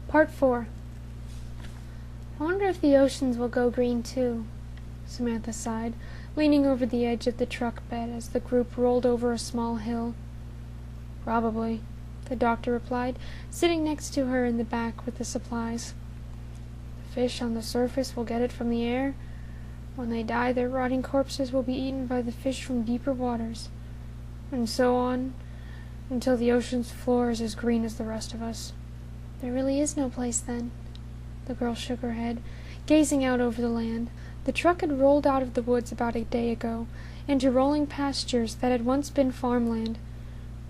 Part 4. I wonder if the oceans will go green too, Samantha sighed, leaning over the edge of the truck bed as the group rolled over a small hill. Probably, the doctor replied, sitting next to her in the back with the supplies. The fish on the surface will get it from the air. When they die, their rotting corpses will be eaten by the fish from deeper waters, and so on, until the ocean's floor is as green as the rest of us. There really is no place, then. The girl shook her head, gazing out over the land. The truck had rolled out of the woods about a day ago, into rolling pastures that had once been farmland.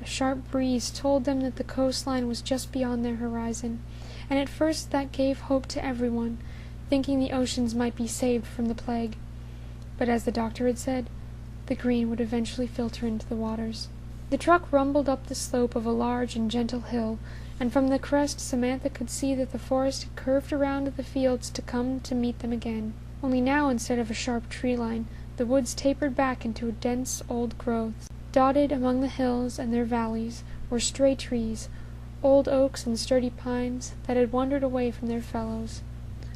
A sharp breeze told them that the coastline was just beyond their horizon, and at first that gave hope to everyone, thinking the oceans might be saved from the plague. But as the doctor had said, the green would eventually filter into the waters. The truck rumbled up the slope of a large and gentle hill, and from the crest Samantha could see that the forest had curved around the fields to come to meet them again. Only now, instead of a sharp tree line, the woods tapered back into a dense old growth. Dotted among the hills and their valleys were stray trees, old oaks and sturdy pines that had wandered away from their fellows.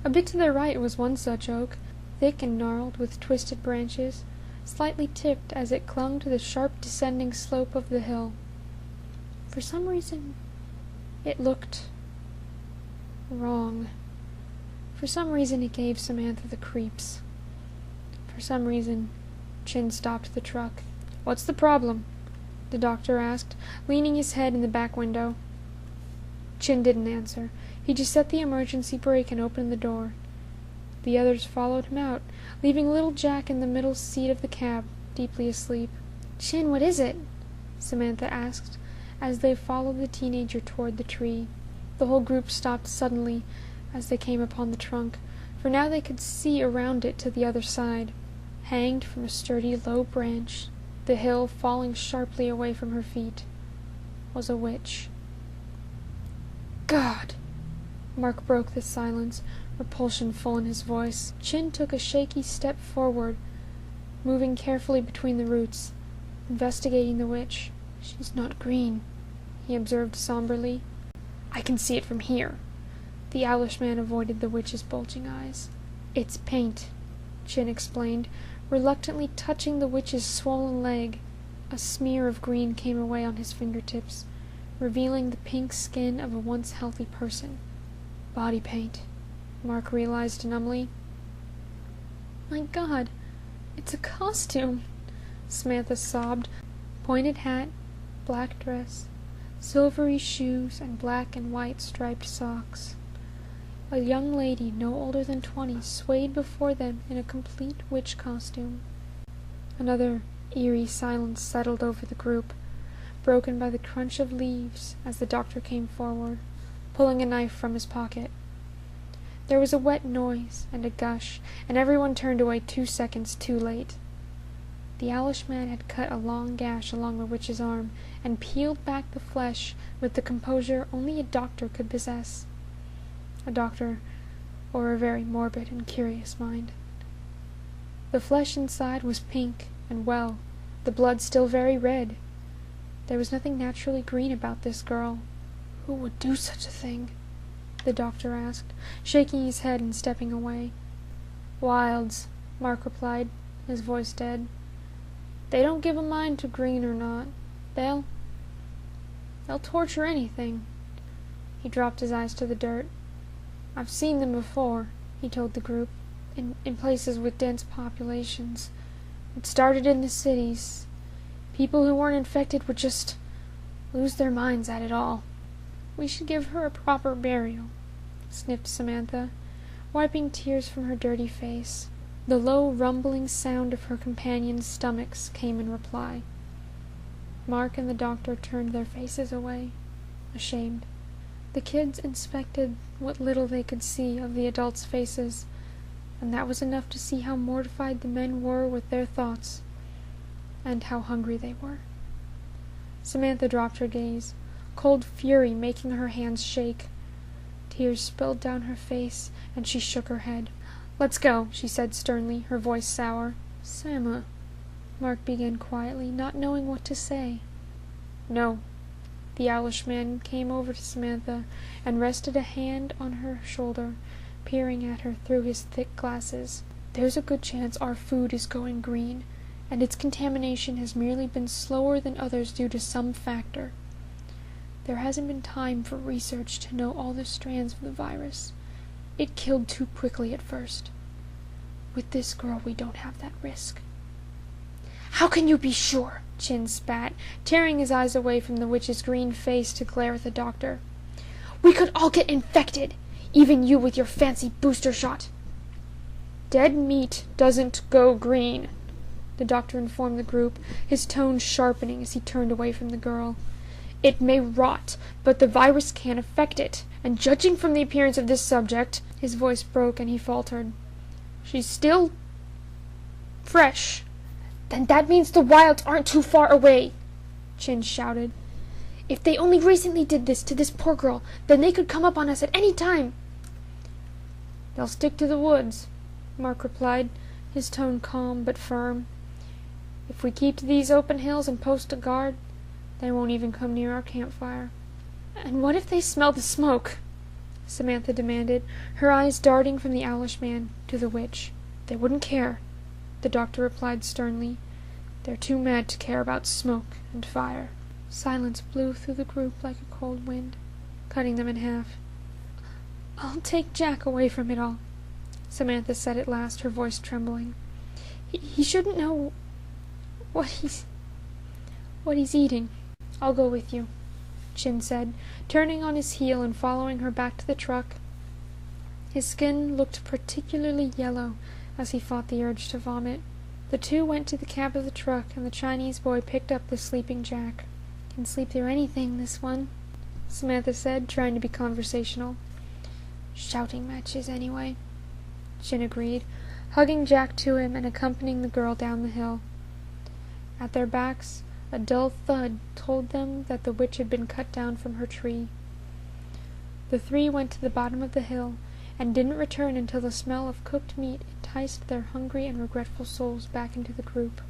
A bit to their right was one such oak, thick and gnarled, with twisted branches, slightly tipped as it clung to the sharp descending slope of the hill. For some reason, it looked wrong. For some reason, it gave Samantha the creeps. For some reason, Chin stopped the truck. "What's the problem?" the doctor asked, leaning his head in the back window. Chin didn't answer. He just set the emergency brake and opened the door. The others followed him out, leaving little Jack in the middle seat of the cab, deeply asleep. "Chin, what is it?" Samantha asked, as they followed the teenager toward the tree. The whole group stopped suddenly as they came upon the trunk, for now they could see around it to the other side. Hanged from a sturdy low branch, the hill falling sharply away from her feet, was a witch. "God!" Mark broke the silence, repulsion full in his voice. Chin took a shaky step forward, moving carefully between the roots, investigating the witch. "She's not green," he observed somberly. "I can see it from here." The owlish man avoided the witch's bulging eyes. "It's paint," Chin explained, reluctantly touching the witch's swollen leg. A smear of green came away on his fingertips, revealing the pink skin of a once healthy person. "Body paint," Mark realized numbly. "My God, it's a costume," Samantha sobbed. Pointed hat, black dress, silvery shoes, and black and white striped socks. A young lady no older than 20 swayed before them in a complete witch costume. Another eerie silence settled over the group, broken by the crunch of leaves as the doctor came forward, pulling a knife from his pocket. There was a wet noise and a gush, and everyone turned away 2 seconds too late. The owlish man had cut a long gash along the witch's arm and peeled back the flesh with the composure only a doctor could possess. A doctor, or a very morbid and curious mind. The flesh inside was pink and well, the blood still very red. There was nothing naturally green about this girl. "Who would do such a thing?" the doctor asked, shaking his head and stepping away. "Wilds," Mark replied, his voice dead. "They don't give a mind to green or not. They'll torture anything." He dropped his eyes to the dirt. "I've seen them before," he told the group, in places with dense populations. "It started in the cities. People who weren't infected would just lose their minds at it all." "We should give her a proper burial," sniffed Samantha, wiping tears from her dirty face. The low rumbling sound of her companions' stomachs came in reply. Mark and the doctor turned their faces away, ashamed. The kids inspected what little they could see of the adults' faces, and that was enough to see how mortified the men were with their thoughts, and how hungry they were. Samantha dropped her gaze, cold fury making her hands shake. Tears spilled down her face, and she shook her head. "Let's go," she said sternly, her voice sour. "Sama," Mark began quietly, not knowing what to say. "No." The owlish man came over to Samantha and rested a hand on her shoulder, peering at her through his thick glasses. "There's a good chance our food is going green, and its contamination has merely been slower than others due to some factor. There hasn't been time for research to know all the strands of the virus. It killed too quickly at first. With this girl, we don't have that risk." "How can you be sure?" Chin spat, tearing his eyes away from the witch's green face to glare at the doctor. "We could all get infected, even you with your fancy booster shot." "Dead meat doesn't go green," the doctor informed the group, his tone sharpening as he turned away from the girl. "It may rot, but the virus can't affect it, and judging from the appearance of this subject—" His voice broke and he faltered. "She's still fresh." "Then that means the wilds aren't too far away," Chin shouted. "If they only recently did this to this poor girl, then they could come up on us at any time." "They'll stick to the woods," Mark replied, his tone calm but firm. "If we keep to these open hills and post a guard, they won't even come near our campfire." "And what if they smell the smoke?" Samantha demanded, her eyes darting from the owlish man to the witch. "They wouldn't care," the doctor replied sternly. "They're too mad to care about smoke and fire." Silence blew through the group like a cold wind, cutting them in half. "I'll take Jack away from it all," Samantha said at last, her voice trembling. He shouldn't know what he's eating." "I'll go with you," Chin said, turning on his heel and following her back to the truck. His skin looked particularly yellow as he fought the urge to vomit. The two went to the cab of the truck, and the Chinese boy picked up the sleeping Jack. "Can sleep through anything, this one," Samantha said, trying to be conversational. "Shouting matches, anyway," Chin agreed, hugging Jack to him and accompanying the girl down the hill. At their backs, a dull thud told them that the witch had been cut down from her tree. The three went to the bottom of the hill, and didn't return until the smell of cooked meat enticed their hungry and regretful souls back into the group.